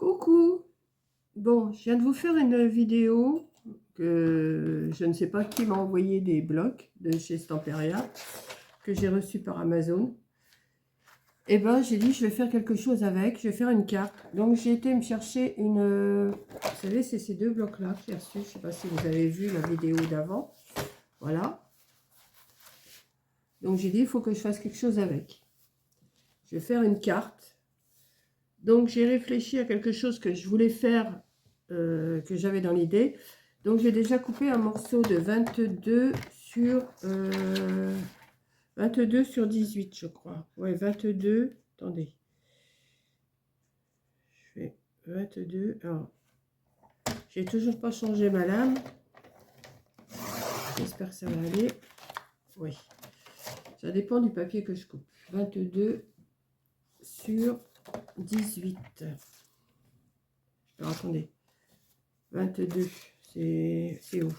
Coucou! Bon, je viens de vous faire une vidéo que je ne sais pas qui m'a envoyé des blocs de chez Stamperia que j'ai reçus par Amazon. Et ben, j'ai dit je vais faire quelque chose avec, je vais faire une carte. Donc j'ai été me chercher une... Vous savez, c'est ces deux blocs-là que j'ai reçus. Je ne sais pas si vous avez vu la vidéo d'avant. Voilà. Donc j'ai dit il faut que je fasse quelque chose avec. Je vais faire une carte. Donc j'ai réfléchi à quelque chose que je voulais faire, que j'avais dans l'idée. Donc j'ai déjà coupé un morceau de 22 sur 18, je crois. Ouais, 22. Attendez. Je fais 22. Alors, j'ai toujours pas changé ma lame. J'espère que ça va aller. Oui. Ça dépend du papier que je coupe. 22 sur 18. Alors, attendez. 22, c'est où?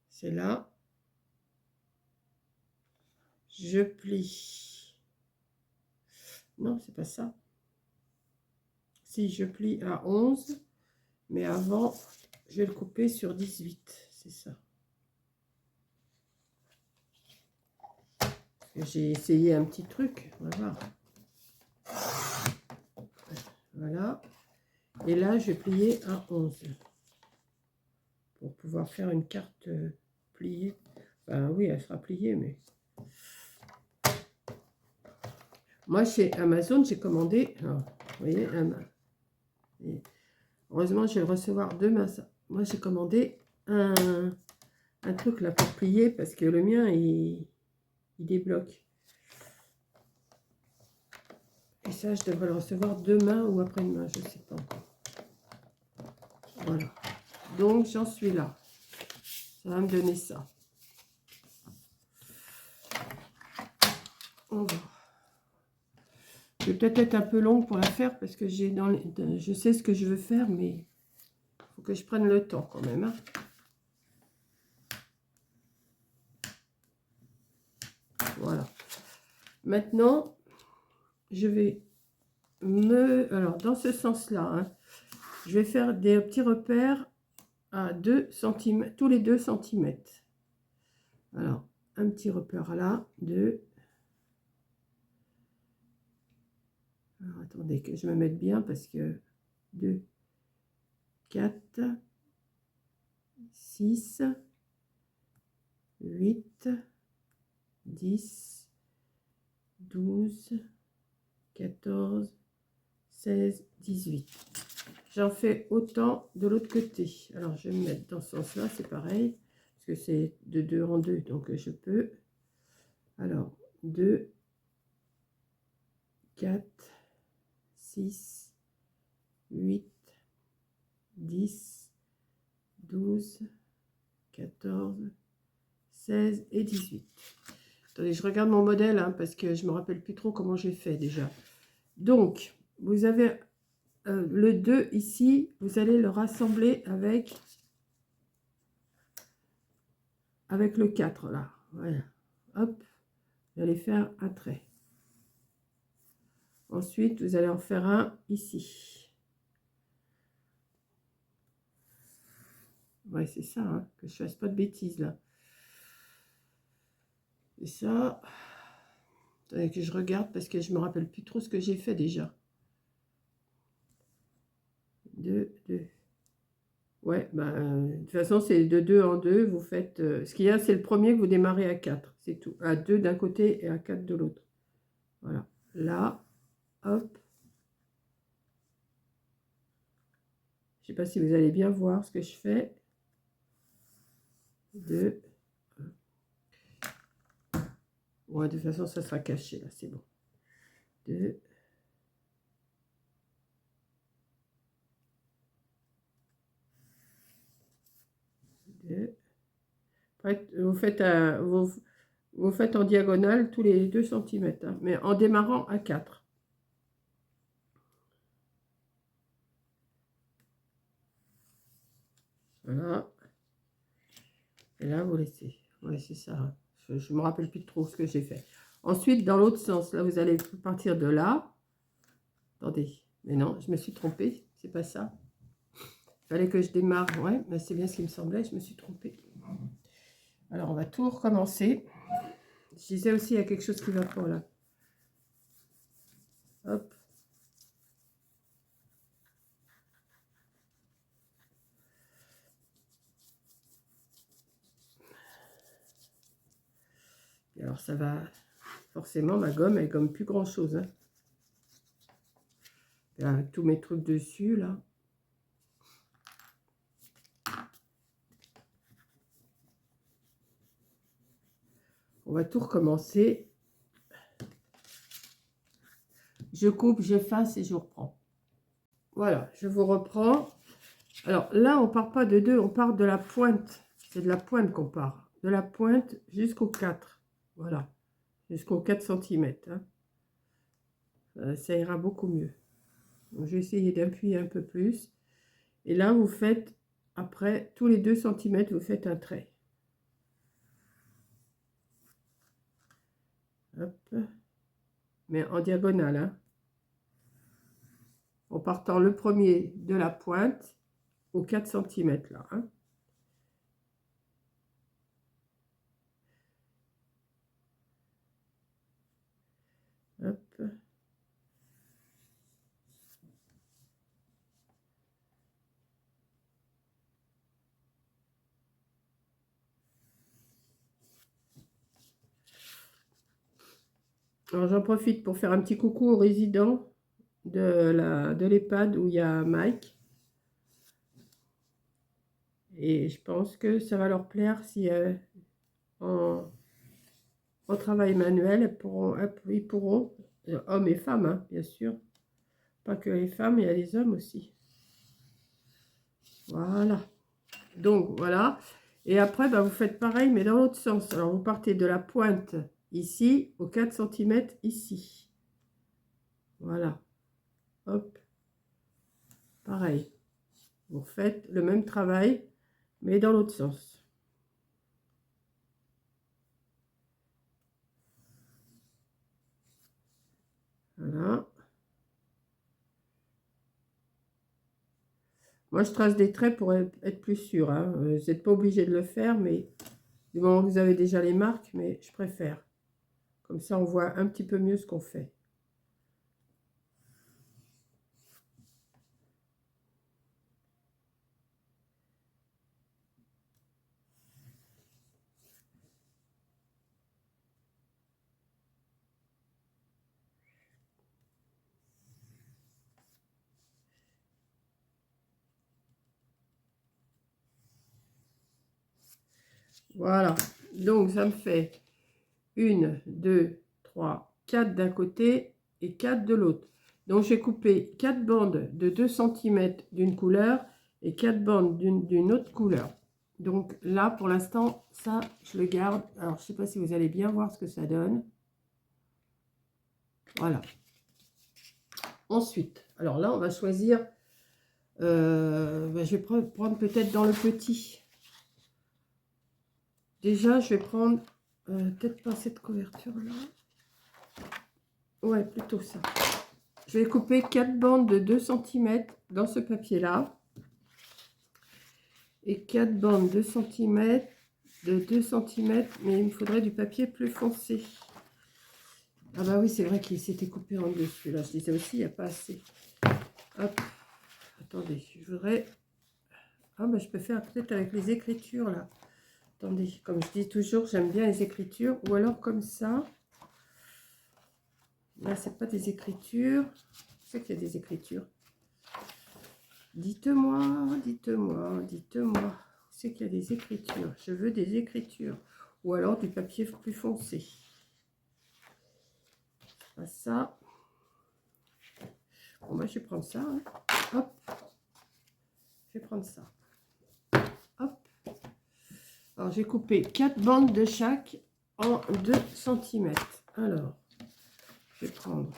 C'est là. Je plie. Non, c'est pas ça. Si, je plie à 11. Mais avant, je vais le couper sur 18. C'est ça. J'ai essayé un petit truc. On va voir. Voilà. Et là, je vais plier à 11. Pour pouvoir faire une carte pliée. Enfin, oui, elle sera pliée, mais... Moi, chez Amazon, j'ai commandé... Alors, vous voyez, heureusement, je vais le recevoir demain. Ça. Moi, j'ai commandé un truc là pour plier parce que le mien, il débloque. Et ça, je devrais le recevoir demain ou après-demain, je ne sais pas encore. Voilà. Donc, j'en suis là. Ça va me donner ça. On va. Je vais peut-être être un peu longue pour la faire parce que je sais ce que je veux faire, mais il faut que je prenne le temps quand même. Hein. Voilà. Maintenant, je vais alors, dans ce sens-là, hein, je vais faire des petits repères à 2 cm, tous les 2 cm. Alors, un petit repère là, 2. Alors, attendez que je me mette bien parce que 2, 4, 6, 8, 10, 12, 14, 16, 18. J'en fais autant de l'autre côté. Alors, je vais me mettre dans ce sens-là, c'est pareil, parce que c'est de 2 en 2, donc je peux. Alors, 2, 4, 6, 8, 10, 12, 14, 16 et 18. Attendez, je regarde mon modèle, hein, parce que je ne me rappelle plus trop comment j'ai fait déjà. Donc, vous avez le 2 ici, vous allez le rassembler avec le 4 là. Voilà. Hop, vous allez faire un trait. Ensuite, vous allez en faire un ici. Ouais, c'est ça, hein, que je fasse pas de bêtises là. Et ça, attendez que je regarde parce que je me rappelle plus trop ce que j'ai fait déjà. 2, 2. Ouais, de toute façon, c'est de 2 en 2. Vous faites... ce qu'il y a, c'est le premier que vous démarrez à 4. C'est tout. À 2 d'un côté et à 4 de l'autre. Voilà. Là, hop. Je ne sais pas si vous allez bien voir ce que je fais. 2. Ouais, de toute façon, ça sera caché, là. C'est bon. 2. Après, vous faites en diagonale tous les 2 cm, hein, mais en démarrant à 4. Voilà. Et là, vous laissez. Oui, c'est ça. Hein. Je ne me rappelle plus trop ce que j'ai fait. Ensuite, dans l'autre sens, là, vous allez partir de là. Attendez, mais non, je me suis trompée, c'est pas ça. Il fallait que je démarre, ouais, mais c'est bien ce qui me semblait, je me suis trompée. Alors, on va tout recommencer. Je disais aussi, il y a quelque chose qui va pas là. Hop. Et alors, ça va... Forcément, ma gomme, elle gomme plus grand-chose. Hein. Avec tous mes trucs dessus, là. On va tout recommencer. Je coupe, j'efface et je reprends. Voilà, je vous reprends. Alors là, on part pas de 2, on part de la pointe. C'est de la pointe qu'on part. De la pointe jusqu'au 4. Voilà, jusqu'au 4 cm. Hein. Ça ira beaucoup mieux. Donc, je vais essayer d'appuyer un peu plus. Et là, vous faites, après, tous les 2 cm, vous faites un trait. Hop. Mais en diagonale. Hein. En partant le premier de la pointe aux 4 cm là. Hein. Hop. Alors j'en profite pour faire un petit coucou aux résidents de l'EHPAD où il y a Mike. Et je pense que ça va leur plaire si en travail manuel, ils pourront hommes et femmes, hein, bien sûr. Pas que les femmes, il y a les hommes aussi. Voilà. Donc, voilà. Et après, bah, vous faites pareil, mais dans l'autre sens. Alors, vous partez de la pointe ici, aux 4 cm ici. Voilà. Hop. Pareil. Vous faites le même travail, mais dans l'autre sens. Voilà. Moi, je trace des traits pour être plus sûr. Hein. Vous n'êtes pas obligé de le faire, mais du moment que vous avez déjà les marques, mais je préfère. Comme ça, on voit un petit peu mieux ce qu'on fait. Voilà. Donc, ça me fait 1, 2, 3, 4 d'un côté et 4 de l'autre. Donc, j'ai coupé 4 bandes de 2 cm d'une couleur et 4 bandes d'une autre couleur. Donc, là, pour l'instant, ça, je le garde. Alors, je ne sais pas si vous allez bien voir ce que ça donne. Voilà. Ensuite, alors là, on va choisir... je vais prendre peut-être dans le petit. Déjà, je vais prendre... peut-être pas cette couverture-là. Ouais, plutôt ça. Je vais couper 4 bandes de 2 cm dans ce papier-là. Et 4 bandes de 2 cm, mais il me faudrait du papier plus foncé. Ah bah oui, c'est vrai qu'il s'était coupé en dessus. Là, je disais aussi, il n'y a pas assez. Hop. Attendez, je voudrais... Ah bah je peux faire peut-être avec les écritures, là. Attendez, comme je dis toujours, j'aime bien les écritures. Ou alors comme ça. Là, c'est pas des écritures. Je sais qu'il y a des écritures. Dites-moi, dites-moi, dites-moi. C'est qu'il y a des écritures. Je veux des écritures. Ou alors du papier plus foncé. Pas ça. Bon, moi, je vais prendre ça. Hein. Hop. Je vais prendre ça. Hop. Alors, j'ai coupé 4 bandes de chaque en 2 cm. Alors, je vais prendre...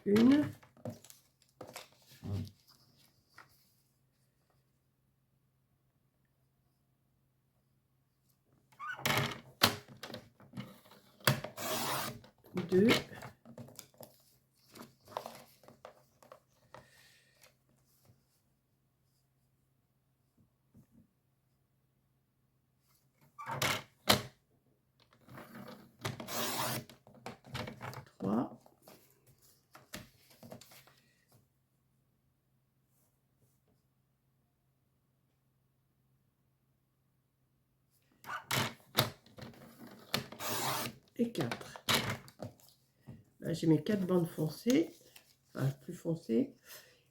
Une. 2, 3, 4. Là, j'ai mes 4 bandes foncées, enfin plus foncées,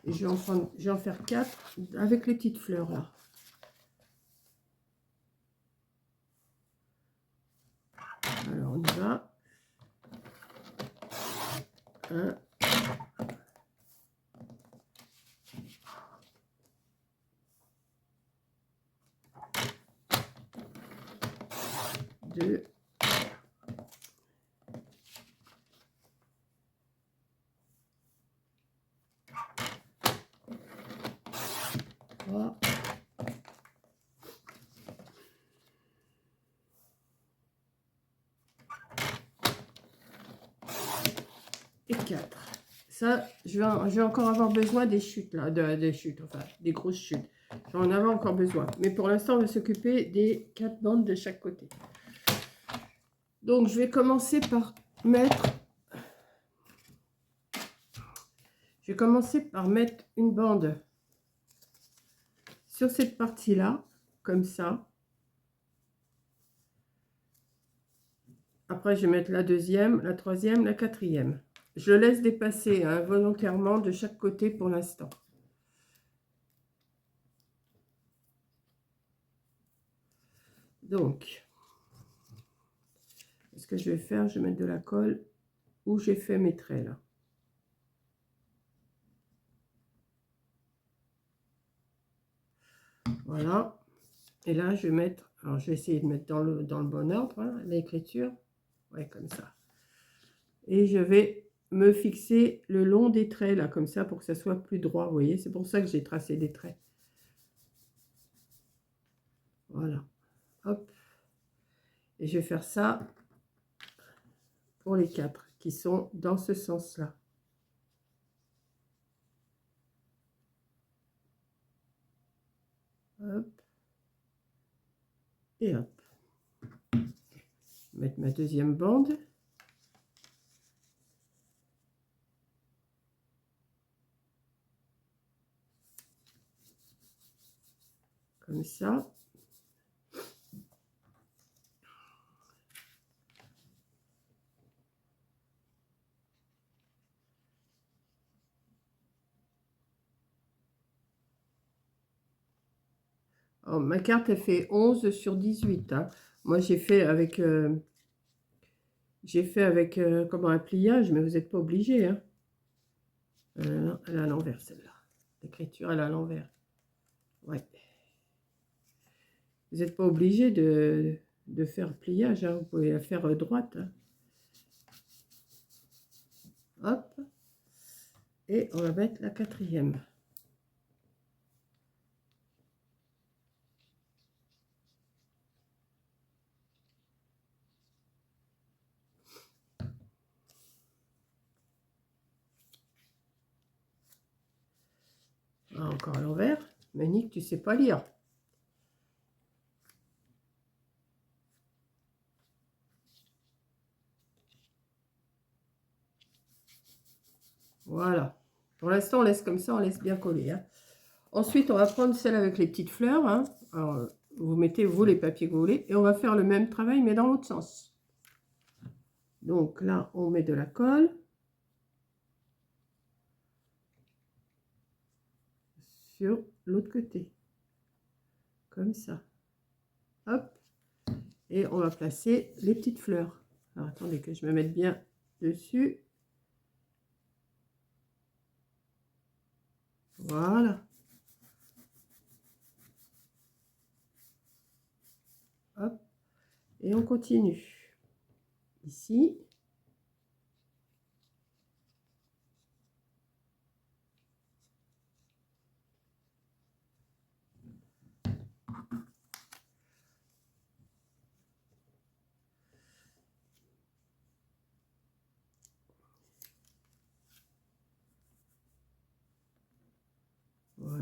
et je vais en faire 4 avec les petites fleurs là. Alors on y va. 1, 2, 3, et 4. Ça, je vais encore avoir besoin des chutes, là, des chutes, enfin, des grosses chutes. J'en avais encore besoin. Mais pour l'instant, on va s'occuper des 4 bandes de chaque côté. Donc, je vais commencer par mettre... Je vais commencer par mettre une bande sur cette partie-là, comme ça. Après, je vais mettre la deuxième, la troisième, la quatrième. Je laisse dépasser hein, volontairement de chaque côté pour l'instant. Donc, ce que je vais faire, je vais mettre de la colle où j'ai fait mes traits là. Voilà. Et là, je vais mettre, alors je vais essayer de mettre dans le bon ordre, hein, l'écriture. Ouais, comme ça. Et je vais me fixer le long des traits là, comme ça, pour que ça soit plus droit. Vous voyez, c'est pour ça que j'ai tracé des traits. Voilà. Hop. Et je vais faire ça pour les 4 qui sont dans ce sens-là. Hop. Et hop. Mettre ma deuxième bande. Comme ça. Oh, ma carte, elle fait 11 sur 18. Hein. Moi, j'ai fait avec, comment, un pliage, mais vous n'êtes pas obligé. Hein. Non, elle est à l'envers, celle-là. L'écriture, elle est à l'envers. Ouais. Vous n'êtes pas obligé de faire pliage. Hein. Vous pouvez la faire droite. Hein. Hop. Et on va mettre la quatrième. Ah, encore à l'envers. Mais Nick, tu sais pas lire. Voilà. Pour l'instant, on laisse comme ça, on laisse bien coller. Hein. Ensuite, on va prendre celle avec les petites fleurs. Hein. Alors, vous mettez, vous, les papiers que vous voulez. Et on va faire le même travail, mais dans l'autre sens. Donc là, on met de la colle. Sur l'autre côté. Comme ça. Hop. Et on va placer les petites fleurs. Alors, attendez que je me mette bien dessus. Voilà. Hop. Et on continue. Ici.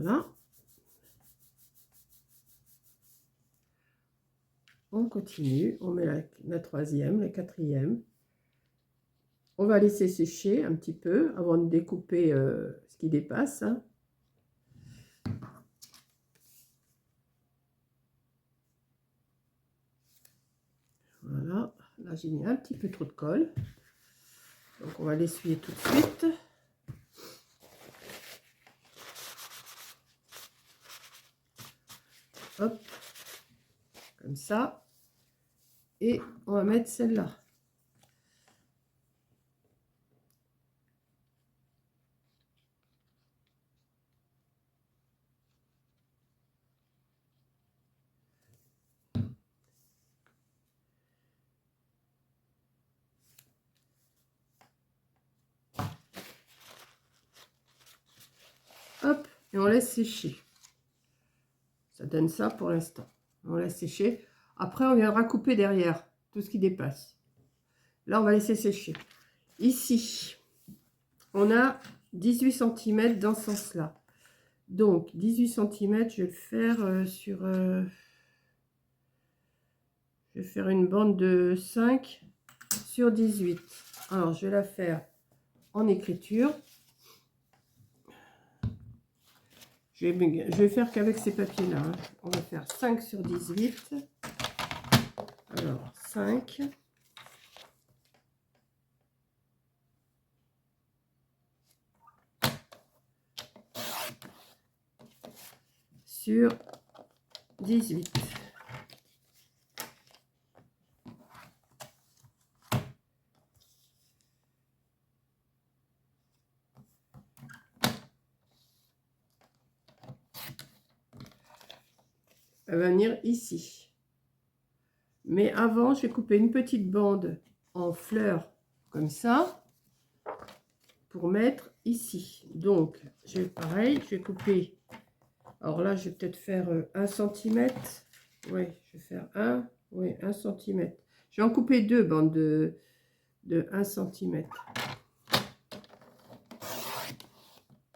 Voilà. On continue, on met la troisième, la quatrième. On va laisser sécher un petit peu avant de découper ce qui dépasse. Hein. Voilà, là j'ai mis un petit peu trop de colle. Donc on va l'essuyer tout de suite. Hop, comme ça. Et on va mettre celle-là. Hop, et on laisse sécher. Ça donne ça pour l'instant. On laisse sécher. Après, on viendra couper derrière tout ce qui dépasse. Là, on va laisser sécher. Ici, on a 18 cm dans ce sens-là. Donc, 18 cm, je vais le faire sur... je vais faire une bande de 5 sur 18. Alors, je vais la faire en écriture. Je vais faire qu'avec ces papiers-là. Hein. On va faire 5 sur 18. Alors, 5. Sur 18. Elle va venir ici. Mais avant, je vais couper une petite bande en fleurs comme ça pour mettre ici. Donc, je vais pareil, je vais couper. Alors là, je vais peut-être faire 1 cm. Oui, je vais faire 1 cm. Je vais en couper 2 bandes de 1 cm.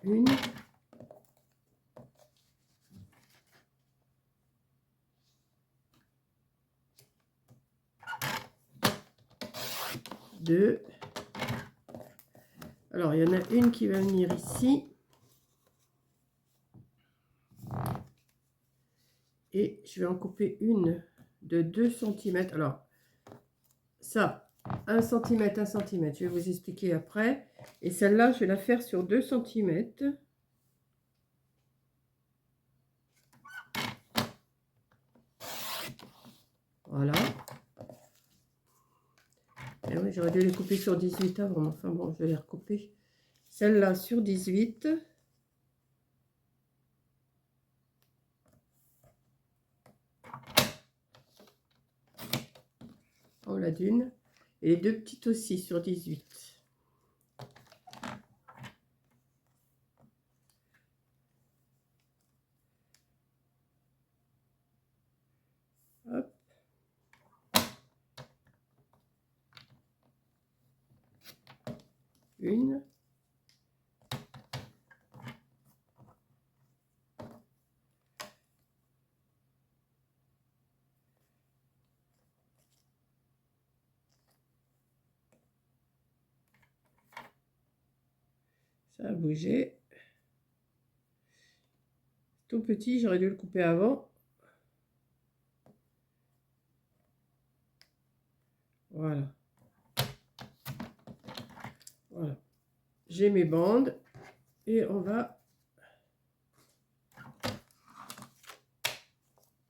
Une. Deux. Alors, il y en a une qui va venir ici. Et je vais en couper une de 2 cm. Alors, ça, 1 cm, 1 cm. Je vais vous expliquer après. Et celle-là, je vais la faire sur 2 cm. Voilà. Et oui, j'aurais dû les couper sur 18 avant. Enfin bon, je vais les recouper. Celle-là sur 18. Oh, la d'une. Et les deux petites aussi sur 18. Hop. Une. Ça a bougé. Tout petit, j'aurais dû le couper avant. Voilà. Voilà. J'ai mes bandes et on va...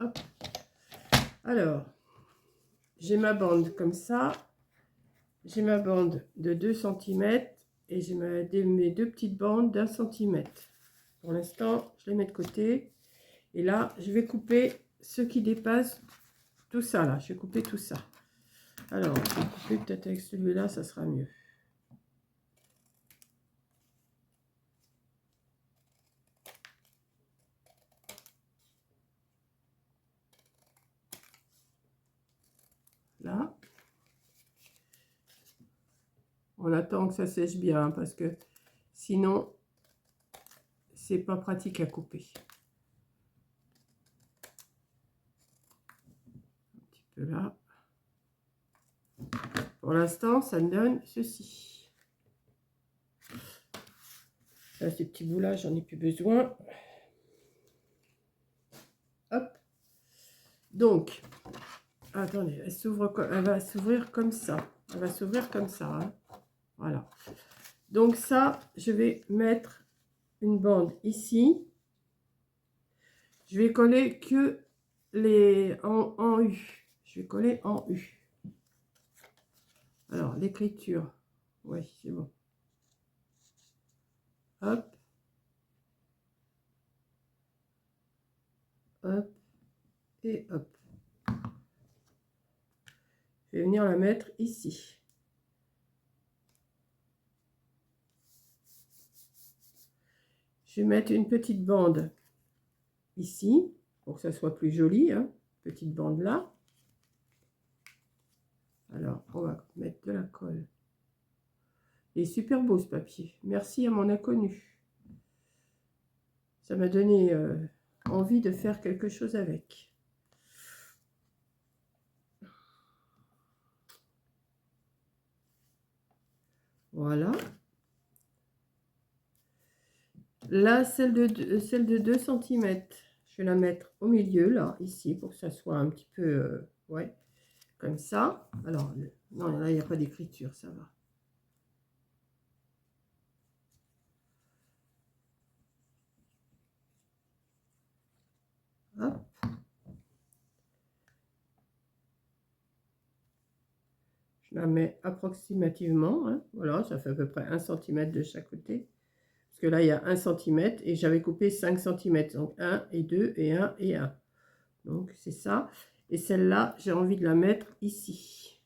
Hop. Alors, j'ai ma bande comme ça. J'ai ma bande de 2 cm et j'ai mes deux petites bandes d'1 cm. Pour l'instant, je les mets de côté. Et là, je vais couper ce qui dépasse tout ça là. Je vais couper tout ça. Alors, je vais couper peut-être avec celui-là, ça sera mieux. Là. On attend que ça sèche bien parce que sinon c'est pas pratique à couper. Un petit peu là. Pour l'instant, ça me donne ceci. Là, ces petits bouts là, j'en ai plus besoin. Hop. Donc, attendez, elle va s'ouvrir comme ça. Elle va s'ouvrir comme ça. Hein. Voilà. Donc ça, je vais mettre une bande ici. Je vais coller que les en U. Je vais coller en U. Alors, l'écriture. Oui, c'est bon. Hop. Hop. Et hop. Je vais venir la mettre ici. Je vais mettre une petite bande ici, pour que ça soit plus joli. Hein. Petite bande là. Alors, on va mettre de la colle. Il est super beau ce papier. Merci à mon inconnu. Ça m'a donné envie de faire quelque chose avec. Voilà. Là, celle de 2 cm, je vais la mettre au milieu, là, ici, pour que ça soit un petit peu, ouais, comme ça. Alors, non, là, il n'y a pas d'écriture, ça va. Hop. Je la mets approximativement, hein. Voilà, ça fait à peu près 1 cm de chaque côté. Parce que là, il y a 1 cm et j'avais coupé 5 cm. Donc, 1 et 2 et 1 et 1. Donc, c'est ça. Et celle-là, j'ai envie de la mettre ici.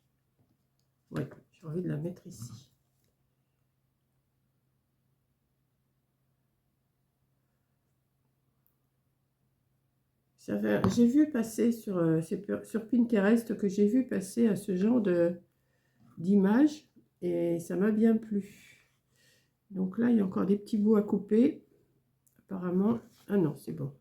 Oui, j'ai envie de la mettre ici. J'ai vu passer sur Pinterest que j'ai vu passer à ce genre d'image et ça m'a bien plu. Donc là, il y a encore des petits bouts à couper. Apparemment, ah non, c'est bon.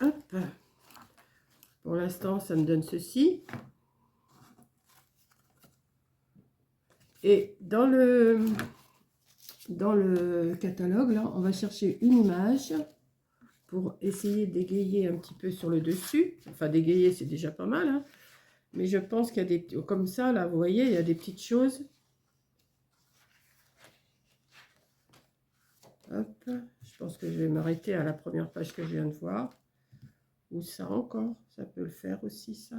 Hop. Pour l'instant, ça me donne ceci. Et dans le catalogue, là, on va chercher une image pour essayer d'égayer un petit peu sur le dessus. Enfin, d'égayer, c'est déjà pas mal. Hein. Mais je pense qu'il y a des... Comme ça, là, vous voyez, il y a des petites choses. Hop. Je pense que je vais m'arrêter à la première page que je viens de voir. Ou ça encore. Ça peut le faire aussi, ça.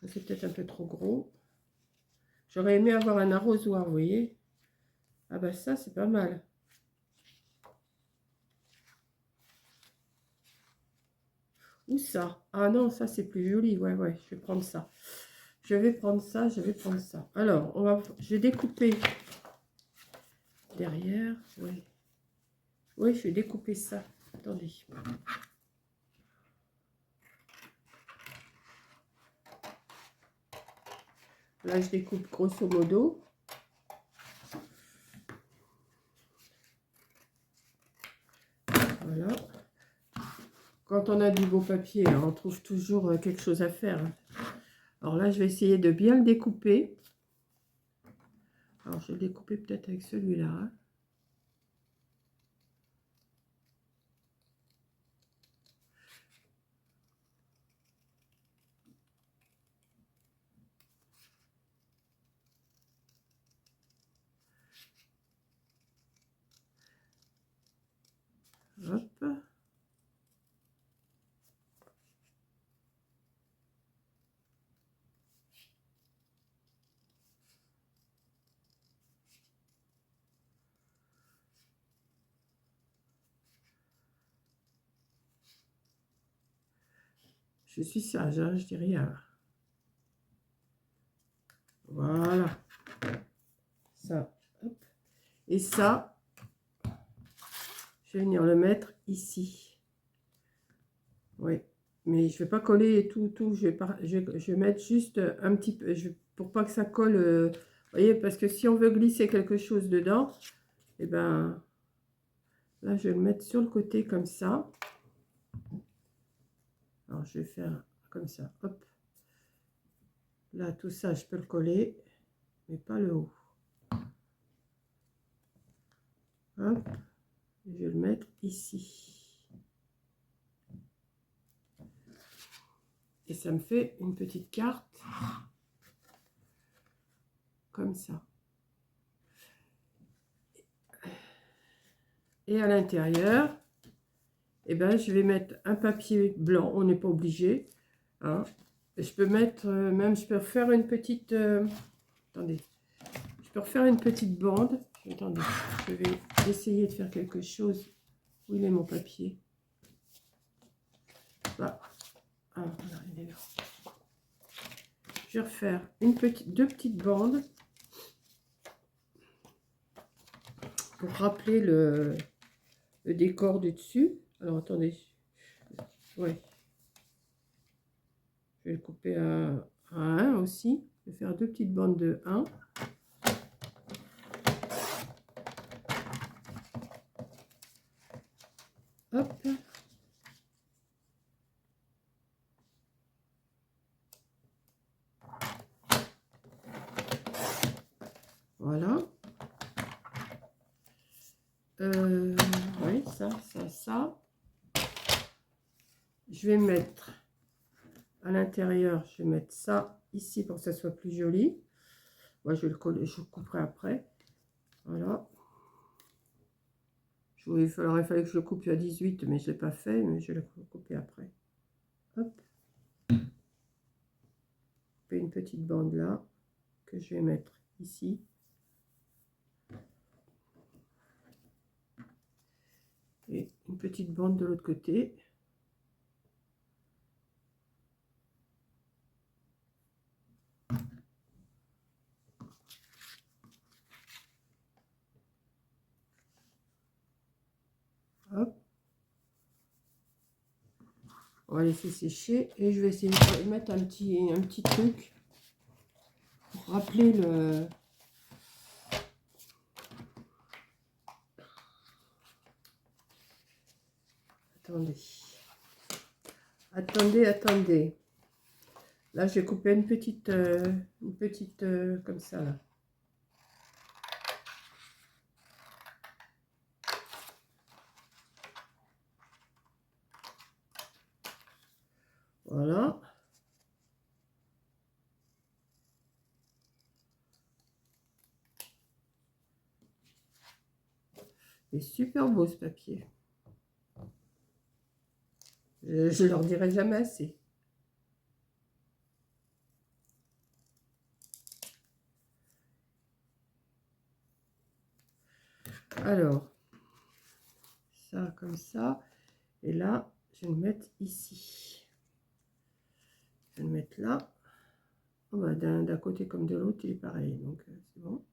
C'est peut-être un peu trop gros. J'aurais aimé avoir un arrosoir, vous voyez. Ah bah ça, c'est pas mal. Ou ça. Ah non, ça, c'est plus joli. Ouais, ouais, je vais prendre ça. Je vais prendre ça, je vais prendre ça. Alors, je vais découper derrière. Oui. Oui, je vais découper ça. Attendez. Là, je découpe grosso modo. Voilà. Quand on a du beau papier, on trouve toujours quelque chose à faire. Alors là, je vais essayer de bien le découper. Alors, je vais le découper peut-être avec celui-là. Hein. Hop. Je suis sage, hein, je dis rien. Voilà. Ça. Hop. Et ça, je vais venir le mettre ici. Oui. Mais je ne vais pas coller tout. Je vais mettre juste un petit peu. Je vais pour pas que ça colle. Vous voyez, parce que si on veut glisser quelque chose dedans, et ben là, je vais le mettre sur le côté comme ça. Alors, je vais faire comme ça. Hop. Là, tout ça, je peux le coller, mais pas le haut. Hop. Je vais le mettre ici. Et ça me fait une petite carte comme ça. Et à l'intérieur, eh ben, je vais mettre un papier blanc. On n'est pas obligé. Hein. Je peux mettre, même je peux faire une petite... attendez. Je peux refaire une petite bande. Attendez, je vais essayer de faire quelque chose. Où il est mon papier? Là. Ah, voilà, il est là. Je vais refaire deux petites bandes pour rappeler le décor du dessus. Alors attendez, ouais, je vais le couper à 1 aussi. Je vais faire deux petites bandes de 1. Hop. Voilà. Oui, ça. Je vais mettre à l'intérieur, je vais mettre ça ici pour que ça soit plus joli. Moi, je vais le coller, je le couperai après. Voilà. Il fallait que je le coupe à 18, mais je ne l'ai pas fait, mais je vais le couper après. Hop. Une petite bande là, que je vais mettre ici. Et une petite bande de l'autre côté. Hop. On va laisser sécher et je vais essayer de mettre un petit truc pour rappeler le... Attendez. Là, j'ai coupé une petite comme ça là. Voilà. C'est super beau ce papier. Je leur dirai jamais assez. Alors, ça comme ça. Et là, je vais le mettre ici. Je vais le mettre là. Oh bah, d'un côté comme de l'autre, il est pareil. Donc, c'est bon.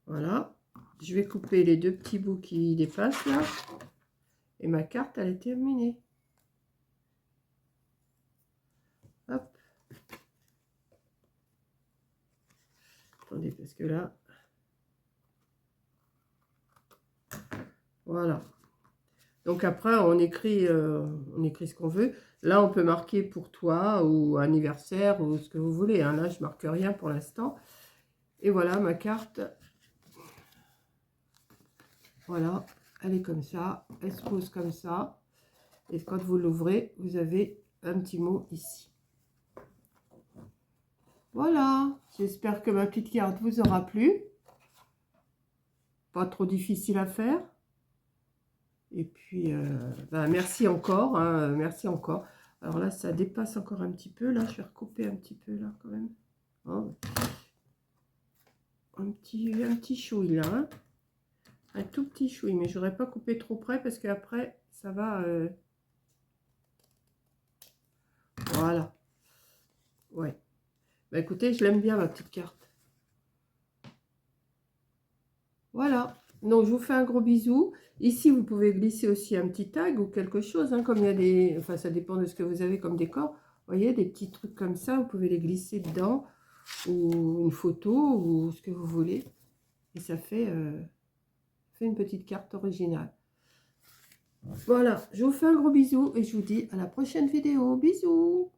Voilà. Je vais couper les deux petits bouts qui dépassent là. Et ma carte, elle est terminée. Hop. Attendez, parce que là... Voilà. Donc après, on écrit ce qu'on veut. Là, on peut marquer pour toi ou anniversaire ou ce que vous voulez. Hein. Là, je marque rien pour l'instant. Et voilà, ma carte. Voilà, elle est comme ça. Elle se pose comme ça. Et quand vous l'ouvrez, vous avez un petit mot ici. Voilà. J'espère que ma petite carte vous aura plu. Pas trop difficile à faire. Et puis, ben, merci encore, hein, merci encore. Alors là, ça dépasse encore un petit peu. Là, je vais recouper un petit peu, là, quand même. Oh. Un petit chouille, là. Hein. Un tout petit chouille, mais je n'aurais pas coupé trop près parce qu'après, ça va... Voilà. Ouais. Bah, écoutez, je l'aime bien, ma petite carte. Voilà. Donc, je vous fais un gros bisou. Ici, vous pouvez glisser aussi un petit tag ou quelque chose, hein, comme il y a des... Enfin, ça dépend de ce que vous avez comme décor. Vous voyez, des petits trucs comme ça, vous pouvez les glisser dedans. Ou une photo, ou ce que vous voulez. Et ça fait une petite carte originale. Voilà, je vous fais un gros bisou et je vous dis à la prochaine vidéo. Bisous!